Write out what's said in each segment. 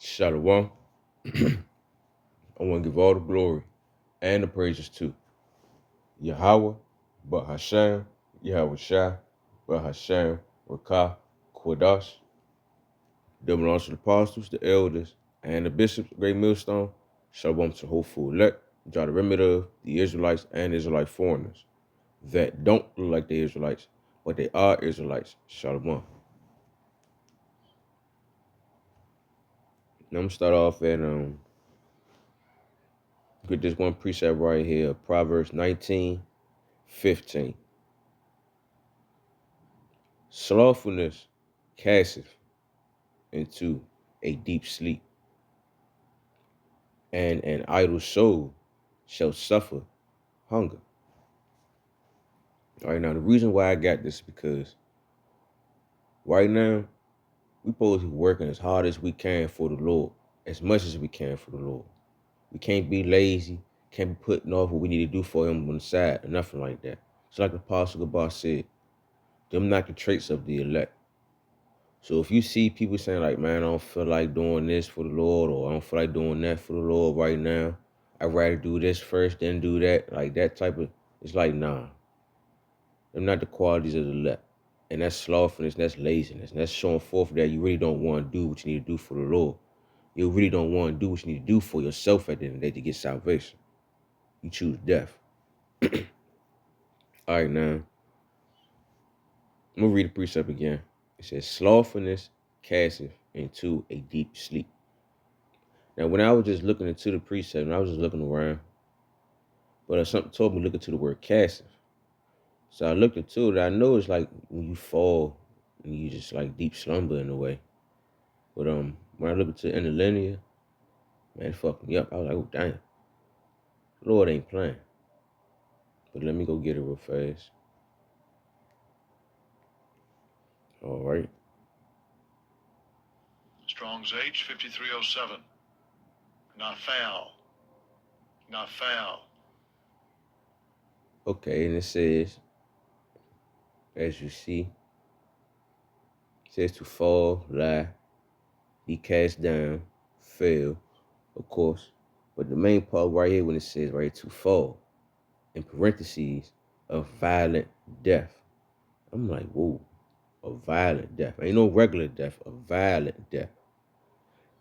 Shalom. I want to give all the glory and the praises to Yahweh, but Hashem, Yahweh Shai, but Hashem, Rakah, Kodash. Them belongs to the apostles, the elders, and the bishops, great millstone. Shalom to hopeful elect, draw the remit of the Israelites and Israelite foreigners that don't look like the Israelites, but they are Israelites. Shalom. Now I'm gonna start off at get this one precept right here, Proverbs 19:15. Slothfulness casteth into a deep sleep, and an idle soul shall suffer hunger. All right, now the reason why I got this is because right now we supposed to be working as hard as we can for the Lord, as much as we can for the Lord. We can't be lazy, can't be putting off what we need to do for Him on the side, or nothing like that. So like the Apostle Gabar said, them not the traits of the elect. So if you see people saying like, man, I don't feel like doing this for the Lord, or I don't feel like doing that for the Lord right now, I'd rather do this first, then do that, like that type of, it's like, nah. Them not the qualities of the elect. And that's slothfulness, that's laziness, and that's showing forth that you really don't want to do what you need to do for the Lord. You really don't want to do what you need to do for yourself at the end of the day to get salvation. You choose death. All right, now, I'm going to read the precept again. It says, slothfulness casteth into a deep sleep. Now, when I was just looking into the precept, and I was just looking around, but something told me to look into the word casteth. So I looked into it. I know it's like when you fall and you just like deep slumber in a way. But when I looked into interlinear, man, it fucked me up. I was like, oh damn, Lord ain't playing. But let me go get it real fast. All right. Strong's H 5307. Not foul. Not foul. Okay, and it says, as you see, it says to fall, lie, be cast down, fail, of course. But the main part right here when it says right to fall, in parentheses, a violent death. I'm like, whoa, a violent death. Ain't no regular death, a violent death.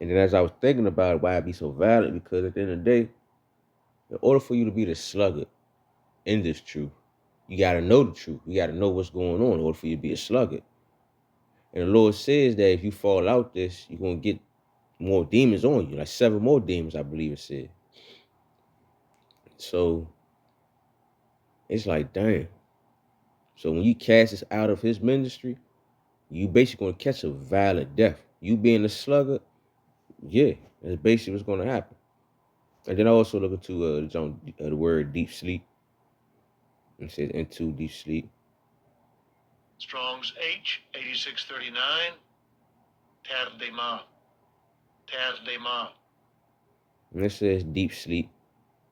And then as I was thinking about it, why it be so violent, because at the end of the day, in order for you to be the sluggard in this truth, you got to know the truth. You got to know what's going on in order for you to be a sluggard. And the Lord says that if you fall out this, you're going to get more demons on you, like 7 more demons, I believe it said. So it's like, damn. So when you cast this out of His ministry, you basically going to catch a violent death. You being a sluggard, yeah, that's basically what's going to happen. And then I also look into the word deep sleep. It says into deep sleep. Strong's H 8639. Tardema. Tardema. And it says deep sleep.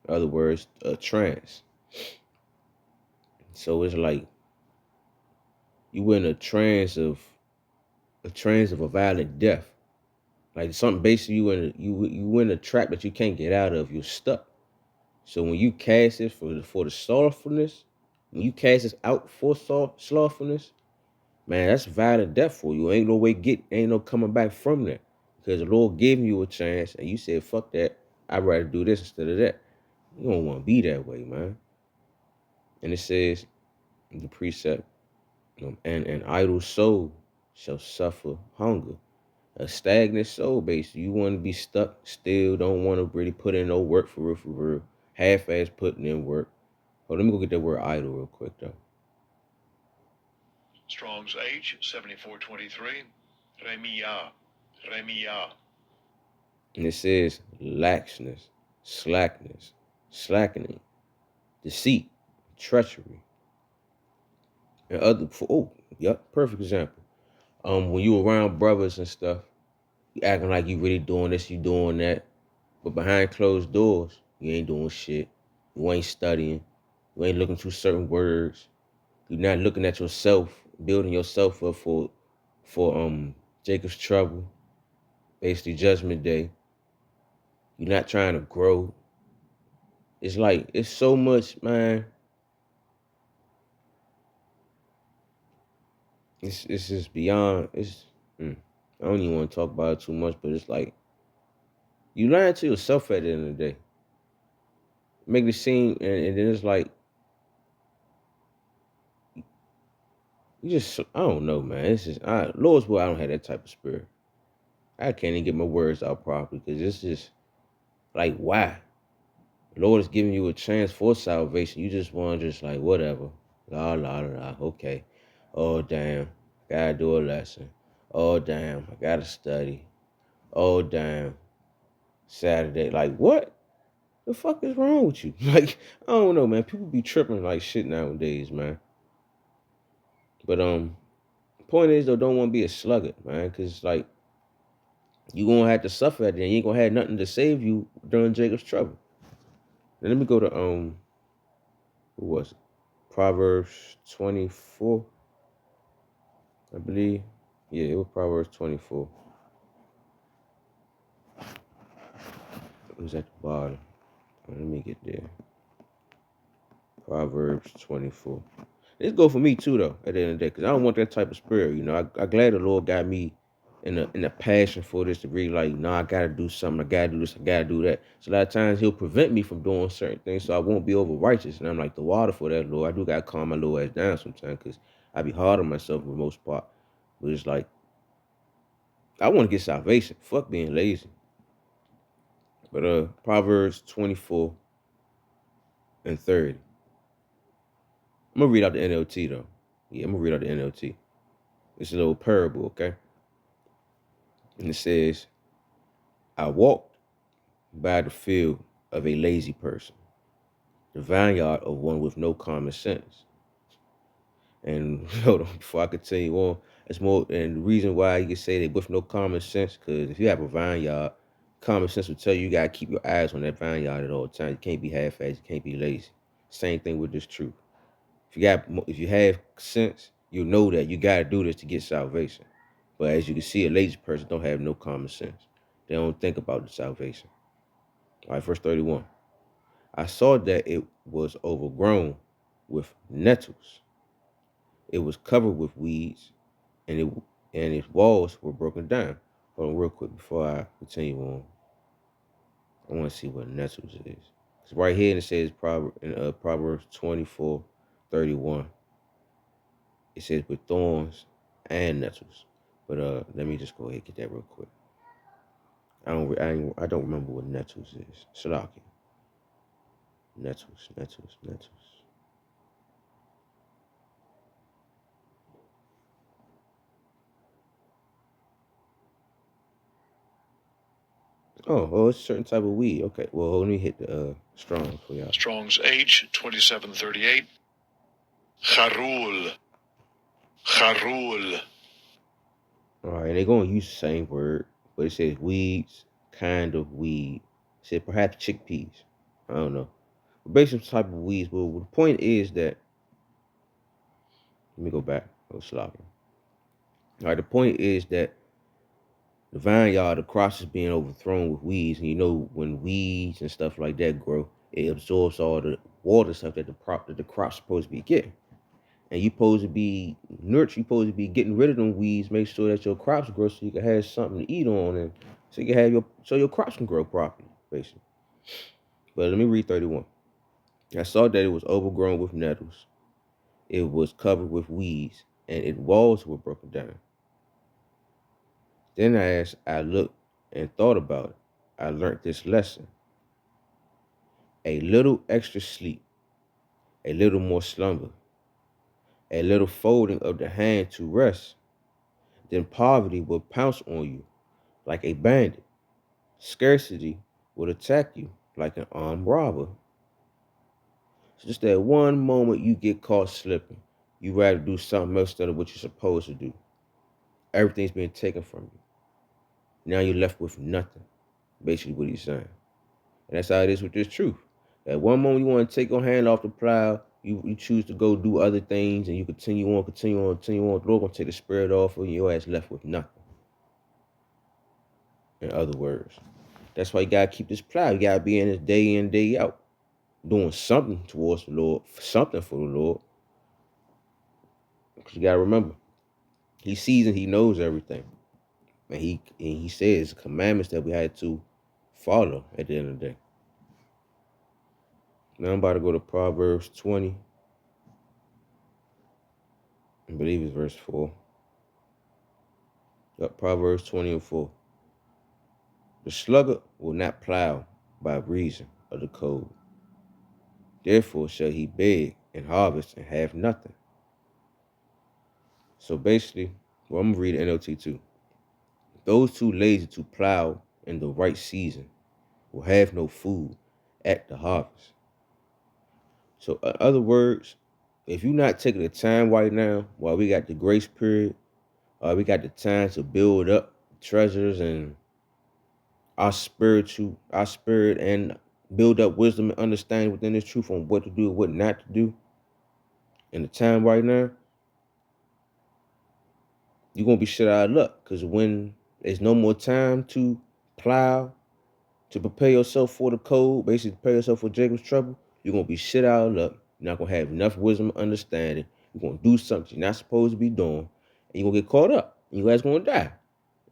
In other words, a trance. So it's like you in a trance of a violent death. Like something basically you in a trap that you can't get out of. You're stuck. So when you cast it for the slothfulness, when you cast it out for slothfulness, man, that's violent death for you. Ain't no coming back from that. Because the Lord gave you a chance and you said, fuck that. I'd rather do this instead of that. You don't want to be that way, man. And it says in the precept, and an idle soul shall suffer hunger. A stagnant soul, basically. You want to be stuck still, don't want to really put in no work for real. Half-ass putting in work. Oh, let me go get that word idle real quick, though. Strong's H 7423. Remia. Remia. And it says laxness, slackness, slackening, deceit, treachery, and other. Perfect example. When you around brothers and stuff, you acting like you really doing this, you doing that, but behind closed doors, you ain't doing shit. You ain't studying. You ain't looking through certain words. You're not looking at yourself, building yourself up for Jacob's trouble. basically Judgment Day. You're not trying to grow. It's like it's so much, man. It's just beyond. I don't even want to talk about it too much, but it's like you lying to yourself at the end of the day. Make it seem, and then it's like you just. I don't know, man. It's just Lord's will. I don't have that type of spirit. I can't even get my words out properly because it's just like why. The Lord is giving you a chance for salvation. You just want to just like whatever. La la la la. Okay. Oh damn. Gotta do a lesson. Oh damn. I gotta study. Oh damn. Saturday. Like what? The fuck is wrong with you? Like, I don't know, man. People be tripping like shit nowadays, man. But point is though, don't want to be a sluggard, man. Cause like you gonna have to suffer at the end. You ain't gonna have nothing to save you during Jacob's trouble. Now, let me go to who was it? Proverbs 24, I believe. Yeah, it was Proverbs 24. It was at the bottom. Let me get there. Proverbs 24. This go for me too, though. At the end of the day, because I don't want that type of spirit. You know, I glad the Lord got me in a passion for this to really like, no, I gotta do something. I gotta do this. I gotta do that. So a lot of times He'll prevent me from doing certain things, so I won't be over righteous. And I'm like the water for that, Lord. I do gotta calm my little ass down sometimes, because I be hard on myself for the most part. But it's like I want to get salvation. Fuck being lazy. But Proverbs 24 and 30. I'm gonna read out the NLT though. Yeah, I'm gonna read out the NLT. It's a little parable, okay? And it says, I walked by the field of a lazy person, the vineyard of one with no common sense. And hold on, before I could tell you on, it's more, and the reason why you can say that with no common sense, because if you have a vineyard, common sense will tell you gotta keep your eyes on that vineyard at all times. You can't be half-assed, you can't be lazy. Same thing with this truth. If you have sense, you know that you gotta do this to get salvation. But as you can see, a lazy person don't have no common sense. They don't think about the salvation. All right, verse 31. I saw that it was overgrown with nettles. It was covered with weeds, and its walls were broken down. Hold on, real quick before I continue on. I want to see what nettles is. Because right here it says Proverbs 24:31. It says with thorns and nettles. But let me just go ahead and get that real quick. I don't remember what nettles is. Shalaki. Nettles. Oh, it's a certain type of weed. Okay, well, let me hit the strong for y'all. Strong's H 2738. Charul. Charul. All right, they're going to use the same word, but it says weeds, kind of weed. It said perhaps chickpeas. I don't know. But basically, type of weeds. But the point is that, let me go back. I was sloppy. All right, the point is that the vineyard, the crops is being overthrown with weeds. And you know, when weeds and stuff like that grow, it absorbs all the water stuff that the crop's supposed to be getting. And you supposed to be nurturing, you supposed to be getting rid of them weeds, make sure that your crops grow so you can have something to eat on, and so you can have your crops can grow properly, basically. But let me read 31. I saw that it was overgrown with nettles, it was covered with weeds, and its walls were broken down. Then I looked and thought about it. I learned this lesson. A little extra sleep, a little more slumber, a little folding of the hand to rest, then poverty will pounce on you like a bandit. Scarcity would attack you like an armed robber. So just that one moment you get caught slipping, you rather do something else instead of what you're supposed to do. Everything's being taken from you. Now you're left with nothing. Basically what he's saying. And that's how it is with this truth. At one moment you want to take your hand off the plow, you choose to go do other things, and you continue on. The Lord gonna take the spirit off of you, your ass left with nothing. in other words. That's why you gotta keep this plow. You gotta be in this day in, day out, doing something towards the Lord, something for the Lord. Because you gotta remember, He sees and He knows everything. And he says commandments that we had to follow at the end of the day. Now I'm about to go to Proverbs 20. I believe it's verse 4. Yep, Proverbs 20 and 4. The sluggard will not plow by reason of the cold. Therefore shall he beg and harvest and have nothing. So basically, well, I'm going to read the NLT too. Those too lazy to plow in the right season will have no food at the harvest. So in other words, if you're not taking the time right now, while we got the grace period, we got the time to build up treasures and our spirit, and build up wisdom and understanding within this truth on what to do and what not to do. In the time right now, you're gonna be shit out of luck. Because when there's no more time to plow, to prepare yourself for the cold, basically prepare yourself for Jacob's trouble, you're gonna be shit out of luck. You're not gonna have enough wisdom and understanding. You're gonna do something you're not supposed to be doing, and you're gonna get caught up. And you guys gonna die.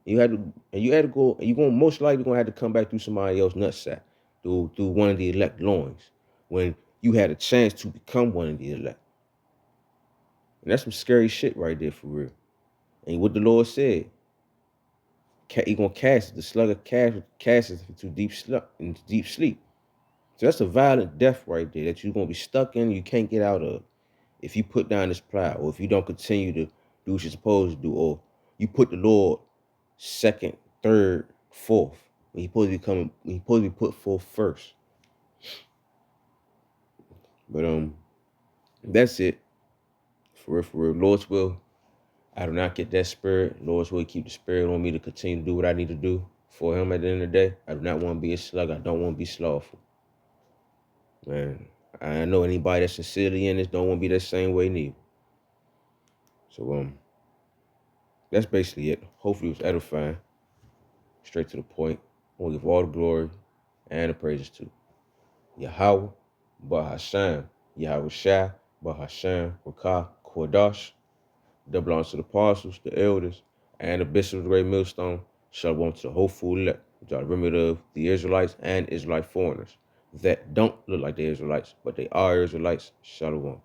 You had to go, and you're gonna most likely gonna have to come back through somebody else's nutsack, through one of the elect loins, when you had a chance to become one of the elect. And that's some scary shit right there for real. And what the Lord said, He gonna cast the sluggard cast into deep sleep. So that's a violent death right there that you're gonna be stuck in. You can't get out of if you put down this plow, or if you don't continue to do what you're supposed to do, or you put the Lord second, third, fourth. He's supposed to be put forth first. But that's it. For real, for real. Lord's will, I do not get that spirit. Lord's will keep the spirit on me to continue to do what I need to do for Him at the end of the day. I do not want to be a slug. I don't want to be slothful. Man, I know anybody that's sincerely in this don't want to be that same way neither. So that's basically it. Hopefully it was edifying. Straight to the point. I want to give all the glory and the praises to Yahweh, Bahasham, Yahweh Shai, Bahasham, Rakah, Kodash. That belongs to the apostles, the elders, and the bishop of the great millstone. Shalom to the hopeful elect, which are the remnant of the Israelites and Israelite foreigners that don't look like the Israelites, but they are Israelites. Shalom.